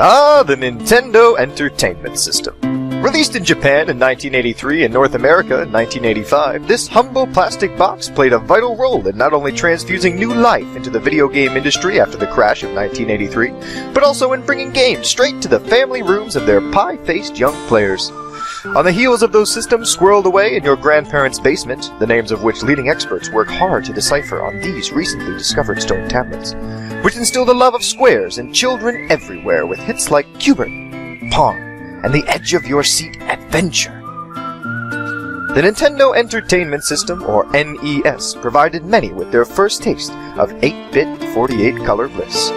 Ah, the Nintendo Entertainment System. Released in Japan in 1983 and North America in 1985, this humble plastic box played a vital role in not only transfusing new life into the video game industry after the crash of 1983, but also in bringing games straight to the family rooms of their pie-faced young players. On the heels of those systems squirreled away in your grandparents' basement, the names of which leading experts work hard to decipher on these recently discovered stone tablets, which instilled a love of squares in children everywhere with hits like Cubert, Pong, and the edge-of-your-seat adventure. The Nintendo Entertainment System, or NES, provided many with their first taste of 8-bit 48-color bliss.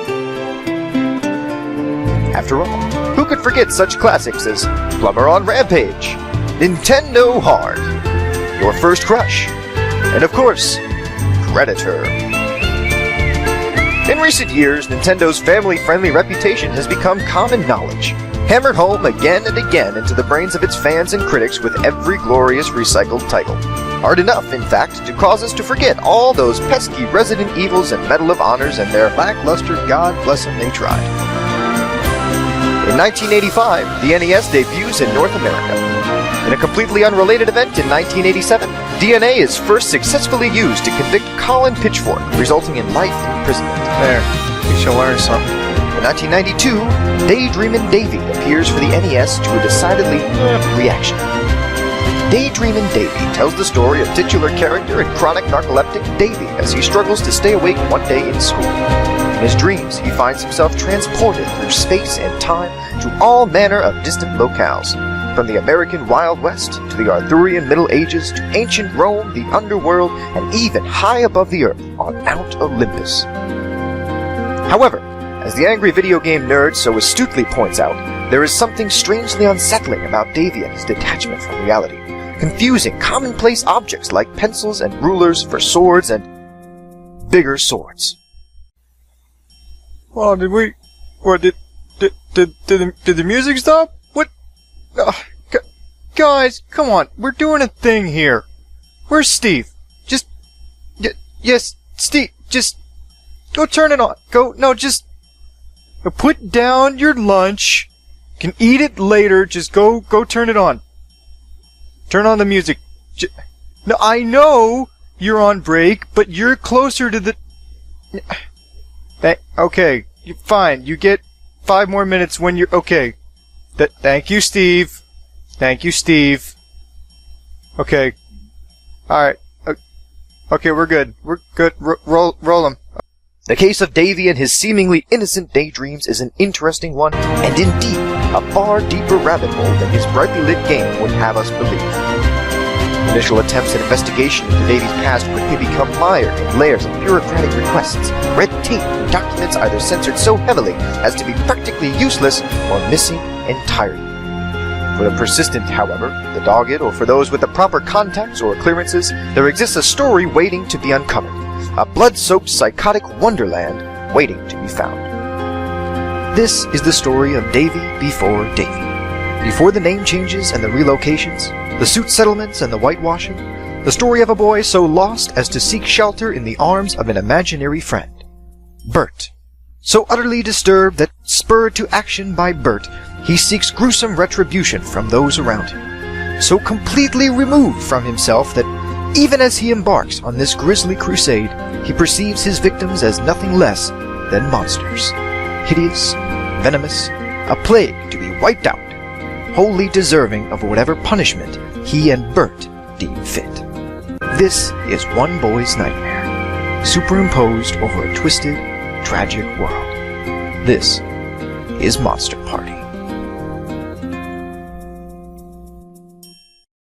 After all, who could forget such classics as Plumber on Rampage, Nintendo Hard, Your First Crush, and of course, Predator. In recent years, Nintendo's family-friendly reputation has become common knowledge, hammered home again and again into the brains of its fans and critics with every glorious recycled title. Hard enough, in fact, to cause us to forget all those pesky Resident Evils and Medal of Honors and their lackluster God bless 'em they tried. In 1985, the NES debuts in North America. In a completely unrelated event in 1987, DNA is first successfully used to convict Colin Pitchfork, resulting in life imprisonment. There, you should learn something. In 1992, Daydreamin' Davy appears for the NES to a decidedly reaction. Daydreamin' Davy tells the story of titular character and chronic narcoleptic Davy as he struggles to stay awake one day in school. In his dreams, he finds himself transported through space and time to all manner of distant locales, from the American Wild West to the Arthurian Middle Ages to ancient Rome, the underworld, and even high above the earth on Mount Olympus. However, as the angry video game nerd so astutely points out, there is something strangely unsettling about Davy and his detachment from reality, confusing commonplace objects like pencils and rulers for swords and bigger swords. Well, did the music stop? What? Guys, come on, we're doing a thing here. Where's Steve? Yes, Steve, just go turn it on. Just put down your lunch. Can eat it later. Just go turn it on. Turn on the music. No, I know you're on break, but you're closer to the... Okay, fine. You get 5 more minutes when you're... Okay. Thank you, Steve. Thank you, Steve. Okay. Alright. Okay, we're good. We're good. Roll them. The case of Davy and his seemingly innocent daydreams is an interesting one, and indeed, a far deeper rabbit hole than his brightly lit game would have us believe. Initial attempts at investigation into Davy's past quickly become mired in layers of bureaucratic requests, red tape, and documents either censored so heavily as to be practically useless or missing entirely. For the persistent, however, the dogged, or for those with the proper contacts or clearances, there exists a story waiting to be uncovered, a blood-soaked psychotic wonderland waiting to be found. This is the story of Davy before Davy. Before the name changes and the relocations, the suit settlements and the whitewashing, the story of a boy so lost as to seek shelter in the arms of an imaginary friend. Bert. So utterly disturbed that, spurred to action by Bert, he seeks gruesome retribution from those around him. So completely removed from himself that, even as he embarks on this grisly crusade, he perceives his victims as nothing less than monsters. Hideous, venomous, a plague to be wiped out, wholly deserving of whatever punishment he and Bert deem fit. This is one boy's nightmare, superimposed over a twisted, tragic world. This is Monster Party.